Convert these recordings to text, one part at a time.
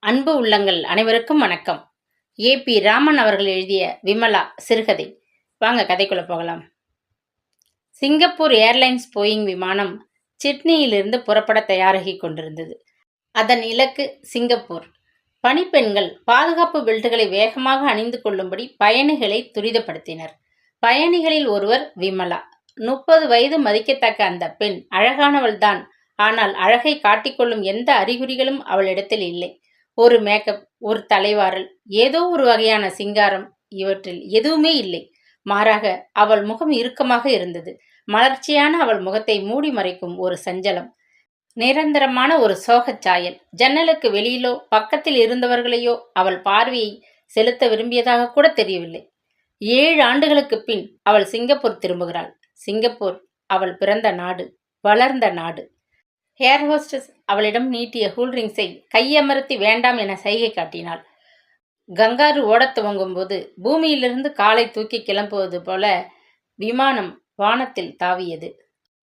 அன்பு உள்ளங்கள் அனைவருக்கும் வணக்கம். ஏ.பி. ராமன் அவர்கள் எழுதிய விமலா சிறுகதை. வாங்க கதைக்குள்ள போகலாம். சிங்கப்பூர் ஏர்லைன்ஸ் போயிங் விமானம் சிட்னியிலிருந்து புறப்பட தயாராகி கொண்டிருந்தது. அதன் இலக்கு சிங்கப்பூர். பணிப்பெண்கள் பாதுகாப்பு பெல்ட்டுகளை வேகமாக அணிந்து கொள்ளும்படி பயணிகளை துரிதப்படுத்தினர். பயணிகளில் ஒருவர் விமலா. 30 வயது மதிக்கத்தக்க அந்த பெண் அழகானவள்தான். ஆனால் அழகை காட்டிக்கொள்ளும் எந்த அறிகுறிகளும் அவளிடத்தில் இல்லை. ஒரு மேக்கப், ஒரு தலைவாரல், ஏதோ ஒரு வகையான சிங்காரம், இவற்றில் எதுவுமே இல்லை. மாறாக அவள் முகம் இறுக்கமாக இருந்தது. மலர்ச்சியான அவள் முகத்தை மூடி மறைக்கும் ஒரு சஞ்சலம், நிரந்தரமான ஒரு சோகச் சாயல். ஜன்னலுக்கு வெளியிலோ பக்கத்தில் இருந்தவர்களையோ அவள் பார்வையை செலுத்த விரும்பியதாக கூட தெரியவில்லை. 7 ஆண்டுகளுக்கு பின் அவள் சிங்கப்பூர் திரும்புகிறாள். சிங்கப்பூர் அவள் பிறந்த நாடு, வளர்ந்த நாடு. ஏர் ஹோஸ்டஸ் அவளிடம் நீட்டிய கூல்ட்ரிங்க்ஸை கையமர்த்தி வேண்டாம் என சைகை காட்டினாள். கங்காரு ஓடத் துவங்கும் போது பூமியிலிருந்து காலை தூக்கி கிளம்புவது போல விமானம் வானத்தில் தாவியது.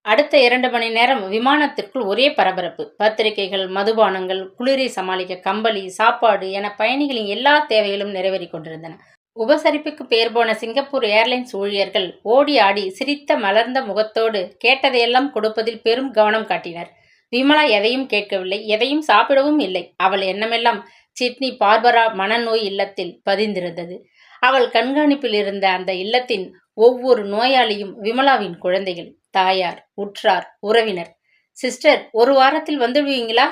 அடுத்த 2 மணி நேரம் விமானத்திற்குள் ஒரே பரபரப்பு. பத்திரிகைகள், மதுபானங்கள், குளிரை சமாளிக்க கம்பளி, சாப்பாடு என பயணிகளின் எல்லா தேவைகளும் நிறைவேறி கொண்டிருந்தன. உபசரிப்புக்கு பெயர் போன சிங்கப்பூர் ஏர்லைன்ஸ் ஊழியர்கள் ஓடி ஆடி சிரித்த மலர்ந்த முகத்தோடு கேட்டதையெல்லாம் கொடுப்பதில் பெரும் கவனம் காட்டினர். விமலா எதையும் கேட்கவில்லை, எதையும் சாப்பிடவும் இல்லை. அவள் எண்ணமெல்லாம் சிட்னி பார்பரா மனநோய் இல்லத்தில் பதிந்திருந்தது. அவள் கண்காணிப்பில் இருந்த அந்த இல்லத்தின் ஒவ்வொரு நோயாளியும் விமலாவின் குழந்தைகள், தாயார், உற்றார், உறவினர். சிஸ்டர், ஒரு வாரத்தில் வந்துடுவீங்களா?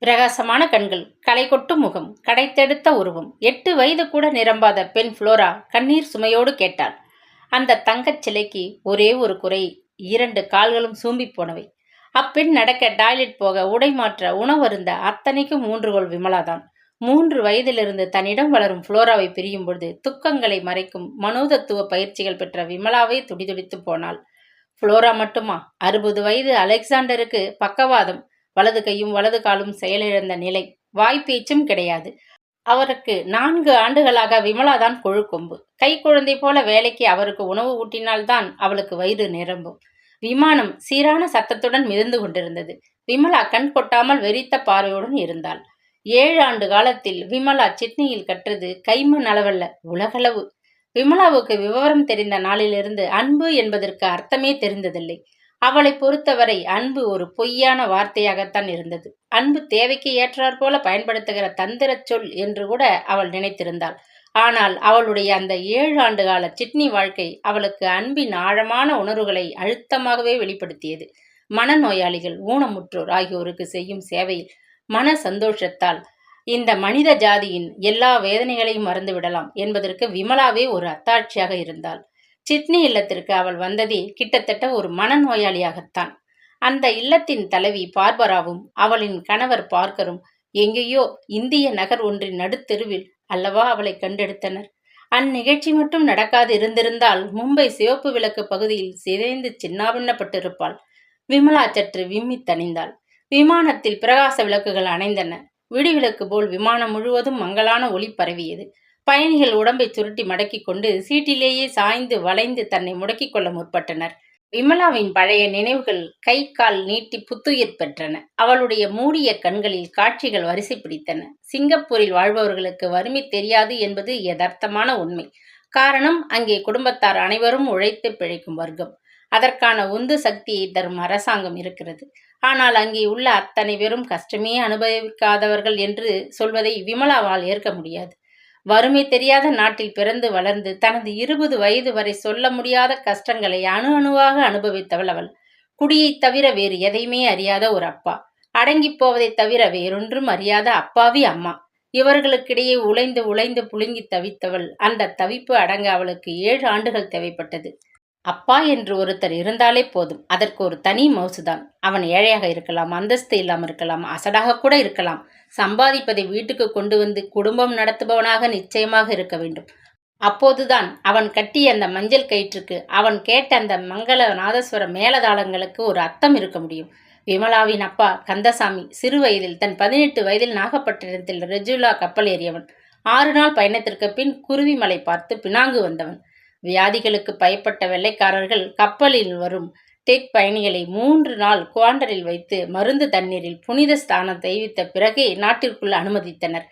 பிரகாசமான கண்கள், களை கொட்டும் முகம், கடைத்தெடுத்த உருவம். 8 வயது கூட நிரம்பாத பெண் புளோரா கண்ணீர் சுமையோடு கேட்டாள். அந்த தங்கச் சிலைக்கு ஒரே ஒரு குறை, 2 கால்களும் சூம்பி போனவை. அப்பெண் நடக்க, டாய்லெட் போக, உடை மாற்ற, உணவருந்த அத்தனைக்கும் ஊன்றுகோல் விமலாதான். 3 வயதிலிருந்து தன்னிடம் வளரும் புளோராவை பிரியும் பொழுது துக்கங்களை மறைக்கும் மனோதத்துவ பயிற்சிகள் பெற்ற விமலாவே துடிதுடித்து போனாள். புளோரா மட்டுமா? 60 வயது அலெக்சாண்டருக்கு பக்கவாதம், வலது கையும் வலது காலும் செயலிழந்த நிலை, வாய்ப்பேச்சும் கிடையாது. அவருக்கு 4 ஆண்டுகளாக விமலாதான் கொழுக்கொம்பு. கை குழந்தை போல வேலைக்கு அவருக்கு உணவு ஊட்டினால்தான் அவளுக்கு வயிறு நிரம்பும். விமானம் சீரான சத்தத்துடன் மிதந்து கொண்டிருந்தது. விமலா கண் கொட்டாமல் வெறித்த பார்வையுடன் இருந்தாள். 7 ஆண்டு காலத்தில் விமலா சிட்னியில் கற்றது கைமண் அளவல்ல, உலகளவு. விமலாவுக்கு விவரம் தெரிந்த நாளிலிருந்து அன்பு என்பதற்கு அர்த்தமே தெரிந்ததில்லை. அவளை பொறுத்தவரை அன்பு ஒரு பொய்யான வார்த்தையாகத்தான் இருந்தது. அன்பு தேவைக்கு ஏற்றாற் போல பயன்படுத்துகிற தந்திரச் சொல் என்று கூட அவள் நினைத்திருந்தாள். ஆனால் அவளுடைய அந்த 7 ஆண்டுகால சிட்னி வாழ்க்கை அவளுக்கு அன்பின் ஆழமான உணர்வுகளை அழுத்தமாகவே வெளிப்படுத்தியது. மனநோயாளிகள், ஊனமுற்றோர் ஆகியோருக்கு செய்யும் சேவையில், மன சந்தோஷத்தால் இந்த மனித ஜாதியின் எல்லா வேதனைகளையும் மறந்துவிடலாம் என்பதற்கு விமலாவே ஒரு அத்தாட்சியாக இருந்தாள். சிட்னி இல்லத்திற்கு அவள் வந்ததே கிட்டத்தட்ட ஒரு மனநோயாளியாகத்தான். அந்த இல்லத்தின் தலைவி பார்பராவும் அவளின் கணவர் பார்க்கரும் எங்கேயோ இந்திய நகர் ஒன்றின் நடுத்தெருவில் அல்லவா அவளை கண்டெடுத்தனர். அந்நிகழ்ச்சி மட்டும் நடக்காது இருந்திருந்தால் மும்பை சிவப்பு விளக்கு பகுதியில் சிதைந்து சின்னாபின்னப்பட்டிருப்பாள். விமலா சற்று விம்மி தணிந்தாள். விமானத்தில் பிரகாச விளக்குகள் அணைந்தன. விடிவிளக்கு போல் விமானம் முழுவதும் மங்கலான ஒளி பரவியது. பயணிகள் உடம்பை சுருட்டி மடக்கிக் கொண்டு சீட்டிலேயே சாய்ந்து வளைந்து தன்னை முடக்கிக் கொள்ள முற்பட்டனர். விமலாவின் பழைய நினைவுகள் கை கால் நீட்டி புத்துயிர் பெற்றன. அவளுடைய மூடிய கண்களில் காட்சிகள் வரிசை பிடித்தன. சிங்கப்பூரில் வாழ்பவர்களுக்கு வறுமை தெரியாது என்பது யதார்த்தமான உண்மை. காரணம், அங்கே குடும்பத்தார் அனைவரும் உழைத்து பிழைக்கும் வர்க்கம். அதற்கான உந்து சக்தியை தரும் அரசாங்கம் இருக்கிறது. ஆனால் அங்கே உள்ள அத்தனை பேரும் கஷ்டமே அனுபவிக்காதவர்கள் என்று சொல்வதை விமலாவால் ஏற்க முடியாது. வறுமை தெரியாத நாட்டில் பிறந்து வளர்ந்து தனது 20 வயது வரை சொல்ல முடியாத கஷ்டங்களை அணு அணுவாக அனுபவித்தவள் அவள். குடியைத் தவிர வேறு எதையுமே அறியாத ஒரு அப்பா, அடங்கிப் போவதைத் தவிர வேறொன்றும் அறியாத அப்பாவி அம்மா. இவர்களுக்கிடையே உழைந்து உழைந்து புழுங்கி தவித்தவள். அந்த தவிப்பு அடங்க அவளுக்கு 7 ஆண்டுகள் தேவைப்பட்டது. அப்பா என்று ஒருத்தர் இருந்தாலே போதும். அதற்கு ஒரு தனி மவுசுதான். அவன் ஏழையாக இருக்கலாம், அந்தஸ்து இல்லாமல் இருக்கலாம், அசடாக கூட இருக்கலாம். சம்பாதிப்பதை வீட்டுக்கு கொண்டு வந்து குடும்பம் நடத்துபவனாக நிச்சயமாக இருக்க வேண்டும். அப்போதுதான் அவன் கட்டிய அந்த மஞ்சள் கயிற்றுக்கு, அவன் கேட்ட அந்த மங்கள நாதஸ்வர மேலதாளங்களுக்கு ஒரு அர்த்தம் இருக்க முடியும். விமலாவின் அப்பா கந்தசாமி சிறு வயதில், தன் 18 வயதில் நாகப்பட்டினத்தில் ரெஜுலா கப்பல் ஏறியவன். 6 நாள் பயணத்திற்கு பின் குருவிமலை பார்த்து பினாங்கு வந்தவன். வியாதிகளுக்கு பயப்பட்ட வெள்ளைக்காரர்கள் கப்பலில் வரும் டெக் பயணிகளை 3 நாள் குவாண்டரில் வைத்து மருந்து தண்ணீரில் புனித ஸ்தானம் தெரிவித்த பிறகே நாட்டிற்குள் அனுமதித்தனர்.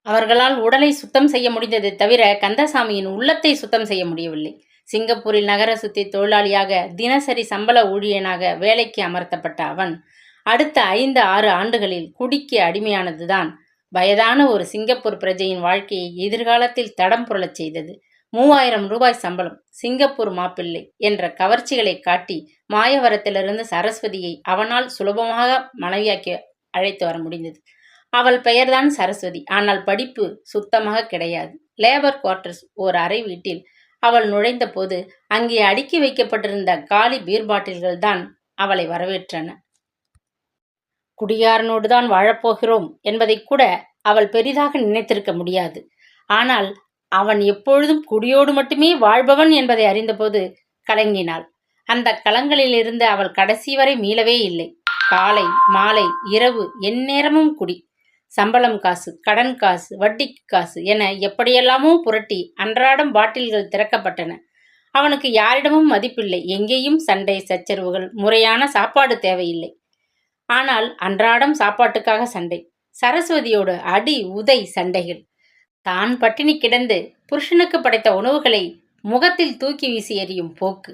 அவர்களால் உடலை சுத்தம் செய்ய முடிந்ததை தவிர கந்தசாமியின் உள்ளத்தை சுத்தம் செய்ய முடியவில்லை. சிங்கப்பூரில் நகர சுத்தி தொழிலாளியாக தினசரி சம்பள ஊழியனாக வேலைக்கு அமர்த்தப்பட்ட அவன் அடுத்த 5-6 ஆண்டுகளில் குடிக்கு அடிமையானதுதான் வயதான ஒரு சிங்கப்பூர் பிரஜையின் வாழ்க்கையை எதிர்காலத்தில் தடம் புரளச் செய்தது. 3000 ரூபாய் சம்பளம், சிங்கப்பூர் மாப்பிள்ளை என்ற கவர்ச்சிகளை காட்டி மாயவரத்திலிருந்து சரஸ்வதியை அவனால் சுலபமாக மனைவியாக்கி அழைத்து வர முடிந்தது. அவள் பெயர்தான் சரஸ்வதி. ஆனால் படிப்பு சுத்தமாக கிடையாது. லேபர் குவார்ட்டர்ஸ் ஓர் அறை வீட்டில் அவள் நுழைந்த போது அங்கே அடுக்கி வைக்கப்பட்டிருந்த காலி பீர் பாட்டில்கள் தான் அவளை வரவேற்றன. குடியாரனோடுதான் வாழப்போகிறோம் என்பதை கூட அவள் பெரிதாக நினைத்திருக்க முடியாது. ஆனால் அவன் எப்பொழுதும் குடியோடு மட்டுமே வாழ்பவன் என்பதை அறிந்தபோது கலங்கினாள். அந்த கலங்களிலிருந்து அவள் கடைசி வரை மீளவே இல்லை. காலை மாலை இரவு எந்நேரமும் குடி. சம்பளம் காசு, கடன் காசு, வட்டிக்கு காசு என எப்படியெல்லாமோ புரட்டி அன்றாடம் பாட்டில்கள் திறக்கப்பட்டன. அவனுக்கு யாரிடமும் மதிப்பில்லை. எங்கேயும் சண்டை சச்சரவுகள், முறையான சாப்பாடு தேவையில்லை. ஆனால் அன்றாடம் சாப்பாட்டுக்காக சண்டை. சரஸ்வதியோடு அடி உதை சண்டைகள். தான் பட்டினி கிடந்து புருஷனுக்கு படைத்த உணவுகளை முகத்தில் தூக்கி வீசி எறியும் போக்கு.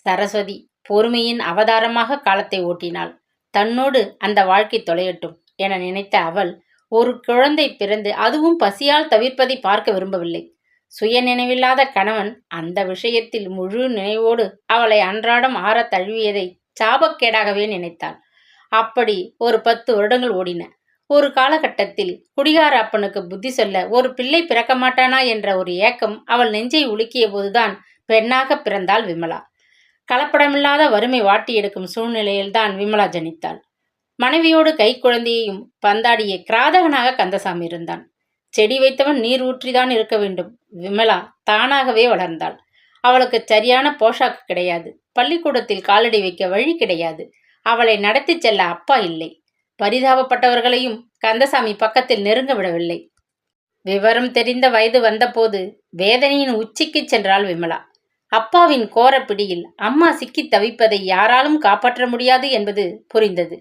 சரஸ்வதி பொறுமையின் அவதாரமாக காலத்தை ஓட்டினாள். தன்னோடு அந்த வாழ்க்கை தொலையட்டும் என நினைத்த அவள் ஒரு குழந்தை பிறந்து அதுவும் பசியால் தவிர்ப்பதை பார்க்க விரும்பவில்லை. சுய நினைவில்லாத கணவன் அந்த விஷயத்தில் முழு நினைவோடு அவளை அன்றாடம் ஆற தழுவியதை சாபக்கேடாகவே நினைத்தாள். அப்படி ஒரு 10 வருடங்கள் ஓடின. ஒரு காலகட்டத்தில் குடிகார அப்பனுக்கு புத்தி சொல்ல ஒரு பிள்ளை பிறக்க மாட்டானா என்ற ஒரு ஏக்கம் அவள் நெஞ்சை உலுக்கிய போதுதான் பெண்ணாக பிறந்தாள் விமலா. கலப்படமில்லாத வறுமை வாட்டி எடுக்கும் சூழ்நிலையில்தான் விமலா ஜனித்தாள். மனைவியோடு கை குழந்தையையும் பந்தாடிய கிராதகனாக கந்தசாமி இருந்தான். செடி வைத்தவன் நீர் ஊற்றிதான் இருக்க வேண்டும். விமலா தானாகவே வளர்ந்தாள். அவளுக்கு சரியான போஷாக்கு கிடையாது. பள்ளிக்கூடத்தில் காலடி வைக்க வழி கிடையாது. அவளை நடத்தி செல்ல அப்பா இல்லை. பரிதாபப்பட்டவர்களையும் கந்தசாமி பக்கத்தில் நெருங்க விடவில்லை. விவரம் தெரிந்த வயது வந்தபோது வேதனையின் உச்சிக்கு சென்றாள் விமலா. அப்பாவின் கோர பிடியில் அம்மா சிக்கி தவிப்பதை யாராலும் காப்பாற்ற முடியாது என்பது புரிந்தது.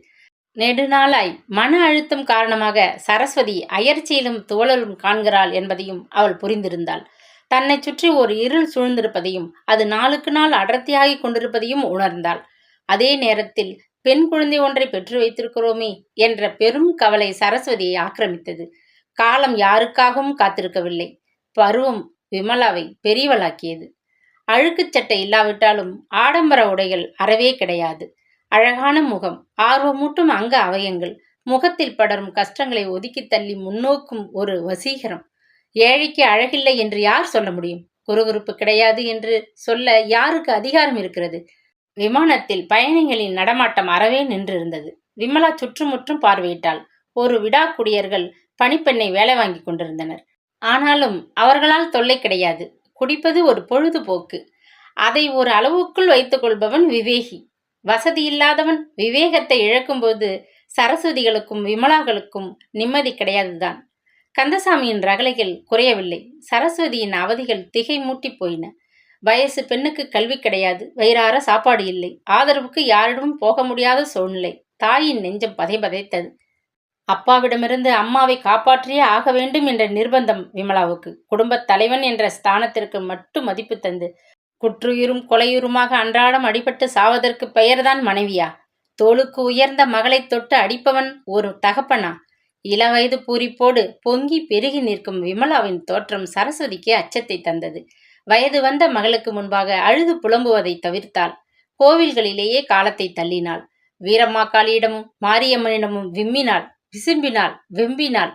நெடுநாளாய் மன அழுத்தம் காரணமாக சரஸ்வதி அயற்சியிலும் துவளலும் காண்கிறாள் என்பதையும் அவள் புரிந்திருந்தாள். தன்னை சுற்றி ஒரு இருள் சூழ்ந்திருப்பதையும் அது நாளுக்கு நாள் அடர்த்தியாகி கொண்டிருப்பதையும் உணர்ந்தாள். அதே நேரத்தில் பெண் குழந்தை ஒன்றை பெற்று வைத்திருக்கிறோமே என்ற பெரும் கவலை சரஸ்வதியை ஆக்கிரமித்தது. காலம் யாருக்காகவும் காத்திருக்கவில்லை. பருவம் விமலாவை பெரியவளாக்கியது. அழுக்குச் சட்டை இல்லாவிட்டாலும் ஆடம்பர உடைகள் அறவே கிடையாது. அழகான முகம், ஆர்வமூட்டும் அங்க அவயங்கள், முகத்தில் படரும் கஷ்டங்களை ஒதுக்கி தள்ளி முன்னோக்கும் ஒரு வசீகரம். ஏழைக்கு அழகில்லை என்று யார் சொல்ல முடியும்? குறுகுறுப்பு கிடையாது என்று சொல்ல யாருக்கு அதிகாரம் இருக்கிறது? விமானத்தில் பயணிகளின் நடமாட்டம் அறவே நின்றிருந்தது. விமலா சுற்றுமுற்றும் பார்வையிட்டாள். ஒரு விடாக்குடியர்கள் பணிப்பெண்ணை வேலை வாங்கி கொண்டிருந்தனர். ஆனாலும் அவர்களால் தொல்லை கிடையாது. குடிப்பது ஒரு பொழுதுபோக்கு. அதை ஒரு அளவுக்குள் வைத்துக் கொள்பவன் விவேகி. வசதி இல்லாதவன் விவேகத்தை இழக்கும்போது சரஸ்வதிகளுக்கும் விமலாக்களுக்கும் நிம்மதி கிடையாதுதான். கந்தசாமியின் ரகளைகள் குறையவில்லை. சரஸ்வதியின் அவதிகள் திகை மூட்டி போயின. வயசு பெண்ணுக்கு கல்வி கிடையாது. வயிறார சாப்பாடு இல்லை. ஆதரவுக்கு யாரிடமும் போக முடியாத சூழ்நிலை. தாயின் நெஞ்சம் பதைபதைத்தது. அப்பாவிடமிருந்து அம்மாவை காப்பாற்றியே ஆக வேண்டும் என்ற நிர்பந்தம் விமலாவுக்கு. குடும்பத் தலைவன் என்ற ஸ்தானத்திற்கு மட்டும் மதிப்பு தந்து குற்றுயிரும் கொலையுருமாக அன்றாடம் அடிபட்டு சாவதற்கு பெயர்தான் மனைவியா? தோளுக்கு உயர்ந்த மகளை தொட்டு அடிப்பவன் ஒரு தகப்பனா? இளவயது பூரிப்போடு பொங்கி பெருகி நிற்கும் விமலாவின் தோற்றம் சரஸ்வதிக்கு அச்சத்தை தந்தது. வயது வந்த மகளுக்கு முன்பாக அழுது புலம்புவதை தவிர்த்தாள். கோவில்களிலேயே காலத்தை தள்ளினாள். வீரம்மாக்காளியிடமும் மாரியம்மனிடமும் விம்மினாள், விசும்பினாள், வெம்பினாள்.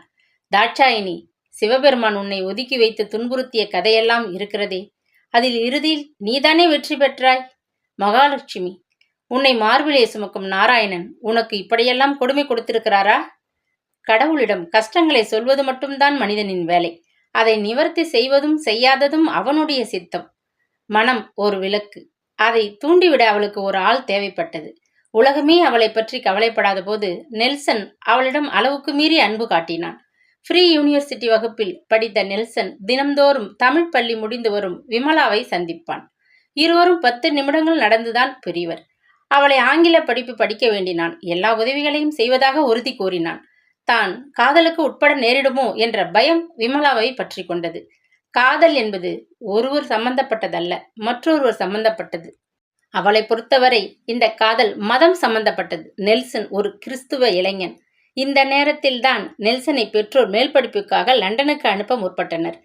தாட்சாயினி, சிவபெருமான் உன்னை ஒதுக்கி வைத்து துன்புறுத்திய கதையெல்லாம் இருக்கிறதே, அதில் இறுதியில் நீதானே வெற்றி பெற்றாய். மகாலட்சுமி, உன்னை மார்பிலே சுமக்கும் நாராயணன் உனக்கு இப்படியெல்லாம் கொடுமை கொடுத்திருக்கிறாரா? கடவுளிடம் கஷ்டங்களை சொல்வது மட்டும்தான் மனிதனின் வேலை. அதை நிவர்த்தி செய்வதும் செய்யாததும் அவனுடைய சித்தம். மனம் ஒரு விளக்கு. அதை தூண்டிவிட அவளுக்கு ஒரு ஆள் தேவைப்பட்டது. உலகமே அவளை பற்றி கவலைப்படாத போது நெல்சன் அவளிடம் அளவுக்கு மீறி அன்பு காட்டினான். ஃப்ரீ யூனிவர்சிட்டி வகுப்பில் படித்த நெல்சன் தினம்தோறும் தமிழ் பள்ளி முடிந்து வரும் விமலாவை சந்திப்பான். இருவரும் 10 நிமிடங்கள் நடந்துதான் பிரிவர். அவளை ஆங்கில படிப்பு படிக்க வேண்டினான். எல்லா உதவிகளையும் செய்வதாக உறுதி கூறினான். தான் காதலுக்கு உட்பட நேரிடுமோ என்ற பயம் விமலாவை பற்றி கொண்டது. காதல் என்பது ஒருவர் சம்பந்தப்பட்டதல்ல, மற்றொருவர் சம்பந்தப்பட்டது. அவளை பொறுத்தவரை இந்த காதல் மதம் சம்பந்தப்பட்டது. நெல்சன் ஒரு கிறிஸ்துவ இளைஞன். இந்த நேரத்தில் தான் நெல்சனை பெற்றோர் மேல் படிப்புக்காக லண்டனுக்கு அனுப்ப முற்பட்டனர்.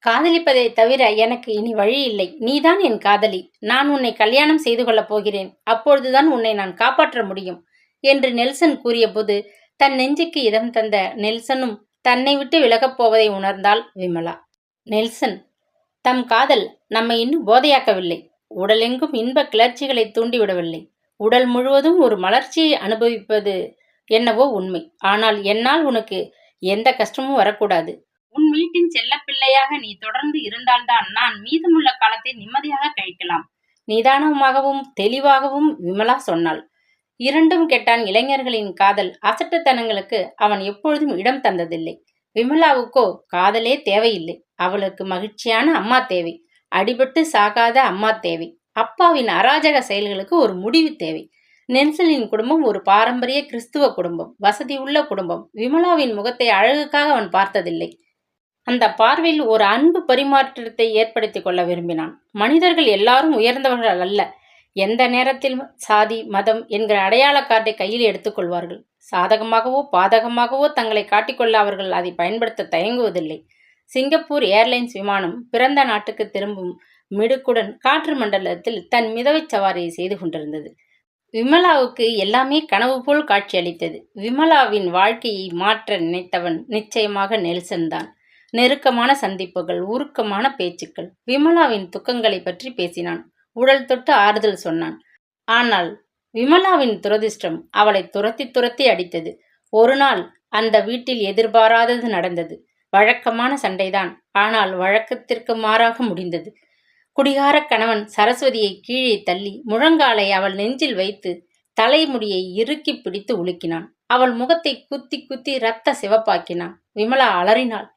காதலிப்பதை தவிர எனக்கு இனி வழி இல்லை. நீதான் என் காதலி. நான் உன்னை கல்யாணம் செய்து கொள்ளப் போகிறேன். அப்பொழுதுதான் உன்னை நான் காப்பாற்ற முடியும் என்று நெல்சன் கூறியபோது தன் நெஞ்சுக்கு இதம் தந்த நெல்சனும் தன்னை விட்டு விலகப் போவதை உணர்ந்தாள் விமலா. நெல்சன், தம் காதல் நம்மை இன்னும் போதையாக்கவில்லை. உடலெங்கும் இன்ப கிளர்ச்சிகளை தூண்டிவிடவில்லை. உடல் முழுவதும் ஒரு மலர்ச்சியை அனுபவிப்பது என்னவோ உண்மை. ஆனால் என்னால் உனக்கு எந்த கஷ்டமும் வரக்கூடாது. உன் வீட்டின் செல்லப்பிள்ளையாக நீ தொடர்ந்து இருந்தால்தான் நான் மீதமுள்ள காலத்தை நிம்மதியாக கழிக்கலாம். நிதானமாகவும் தெளிவாகவும் விமலா சொன்னாள். இரண்டும் கெட்டான் இளைஞர்களின் காதல் அசட்டுத்தனங்களுக்கு அவன் எப்பொழுதும் இடம் தந்ததில்லை. விமலாவுக்கோ காதலே தேவையில்லை. அவளுக்கு மகிழ்ச்சியான அம்மா தேவை. அடிபட்டு சாகாத அம்மா தேவை. அப்பாவின் அராஜக செயல்களுக்கு ஒரு முடிவு தேவை. நெல்சனின் குடும்பம் ஒரு பாரம்பரிய கிறிஸ்துவ குடும்பம், வசதி உள்ள குடும்பம். விமலாவின் முகத்தை அழகுக்காக அவன் பார்த்ததில்லை. அந்த பார்வையில் ஒரு அன்பு பரிமாற்றத்தை ஏற்படுத்திக் கொள்ள விரும்பினான். மனிதர்கள் எல்லாரும் உயர்ந்தவர்கள் அல்ல. எந்த நேரத்தில் சாதி மதம் என்கிற அடையாள கார்டை கையில் எடுத்துக்கொள்வார்கள். சாதகமாகவோ பாதகமாகவோ தங்களை காட்டிக்கொள்ள அவர்கள் அதை பயன்படுத்த தயங்குவதில்லை. சிங்கப்பூர் ஏர்லைன்ஸ் விமானம் பிறந்த நாட்டுக்கு திரும்பும் மிடுக்குடன் காற்று மண்டலத்தில் தன் மிதவை சவாரியை செய்து கொண்டிருந்தது. விமலாவுக்கு எல்லாமே கனவு போல் காட்சியளித்தது. விமலாவின் வாழ்க்கையை மாற்ற நினைத்தவன் நிச்சயமாக நெல்சன் தான். நெருக்கமான சந்திப்புகள், உருக்கமான பேச்சுக்கள். விமலாவின் துக்கங்களை பற்றி பேசினான். உடல் தொட்டு ஆறுதல் சொன்னான். ஆனால் விமலாவின் துரதிர்ஷ்டம் அவளை துரத்தி துரத்தி அடித்தது. ஒரு நாள் அந்த வீட்டில் எதிர்பாராதது நடந்தது. வழக்கமான சண்டைதான், ஆனால் வழக்கத்திற்கு மாறாக முடிந்தது. குடிகார கணவன் சரஸ்வதியை கீழே தள்ளி முழங்காலை அவள் நெஞ்சில் வைத்து தலைமுடியை இறுக்கி பிடித்து உலுக்கினான். அவள் முகத்தை குத்தி குத்தி இரத்த சிவப்பாக்கினான். விமலா அலறினாள்.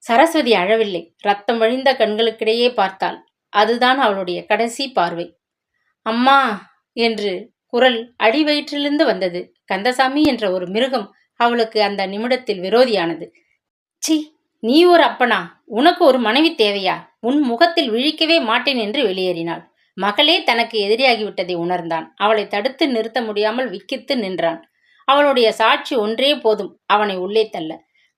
சரஸ்வதி அழவில்லை. ரத்தம் வழிந்த கண்களுக்கிடையே பார்த்தாள். அதுதான் அவளுடைய கடைசி பார்வை. அம்மா என்று குரல் அடிவயிற்றிலிருந்து வந்தது. கந்தசாமி என்ற ஒரு மிருகம் அவளுக்கு அந்த நிமிடத்தில் விரோதியானது. சி, நீ ஒரு அப்பனா? உனக்கு ஒரு மனைவி தேவையா? உன் முகத்தில் விழிக்கவே மாட்டேன் என்று வெளியேறினாள். மகளே தனக்கு எதிரியாகிவிட்டதை உணர்ந்தான். அவளை தடுத்து நிறுத்த முடியாமல் விக்கித்து நின்றான். அவளுடைய சாட்சி ஒன்றே போதும் அவனை உள்ளே தள்ள.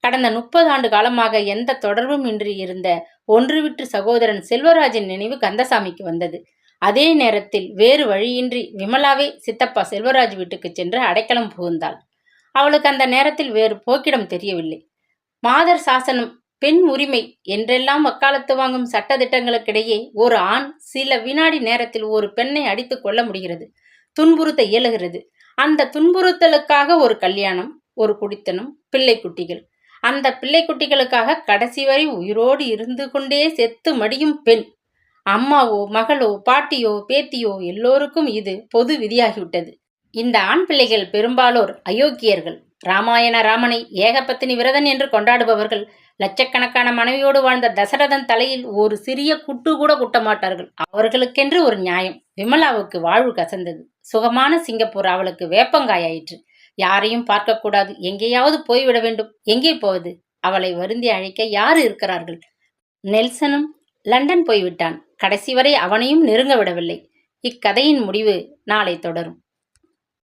கடந்த 30 ஆண்டு காலமாக எந்த தொடர்பும் இன்றி இருந்த ஒன்றுவிட்டு சகோதரன் செல்வராஜின் நினைவு கந்தசாமிக்கு வந்தது. அதே நேரத்தில் வேறு வழியின்றி விமலாவே சித்தப்பா செல்வராஜ் வீட்டுக்கு சென்று அடைக்கலம் புகுந்தாள். அவளுக்கு அந்த நேரத்தில் வேறு போக்கிடம் தெரியவில்லை. மாதர் சாசனம், பெண் உரிமை என்றெல்லாம் வக்காலத்து வாங்கும் சட்டதிட்டங்களுக்கிடையே ஒரு ஆண் சில வினாடி நேரத்தில் ஒரு பெண்ணை அடித்து கொள்ள முடிகிறது, துன்புறுத்த இயலுகிறது. அந்த துன்புறுத்தலுக்காக ஒரு கல்யாணம், ஒரு குடித்தனம், பிள்ளை குட்டிகள். அந்த பிள்ளை குட்டிகளுக்காக கடைசி வரை உயிரோடு இருந்து கொண்டே செத்து மடியும் பெண். அம்மாவோ மகளோ பாட்டியோ பேத்தியோ எல்லோருக்கும் இது பொது விதியாகிவிட்டது. இந்த ஆண் பிள்ளைகள் பெரும்பாலோர் அயோக்கியர்கள். ராமாயண ராமனை ஏகபத்தினி விரதன் என்று கொண்டாடுபவர்கள். லட்சக்கணக்கான மனைவியோடு வாழ்ந்த தசரதன் தலையில் ஒரு சிறிய குட்டு கூட குட்டமாட்டார்கள். அவர்களுக்கென்று ஒரு நியாயம். விமலாவுக்கு வாழ்வு கசந்தது. சுகமான சிங்கப்பூர் அவளுக்கு வேப்பங்காயாயிற்று. யாரையும் பார்க்கக்கூடாது, எங்கேயாவது போய்விட வேண்டும். எங்கே போவது? அவளை வருந்தி அழைக்க யாரு இருக்கிறார்கள்? நெல்சனும் லண்டன் போய்விட்டான். கடைசி வரை அவனையும் நெருங்க விடவில்லை. இக்கதையின் முடிவு நாளை தொடரும்.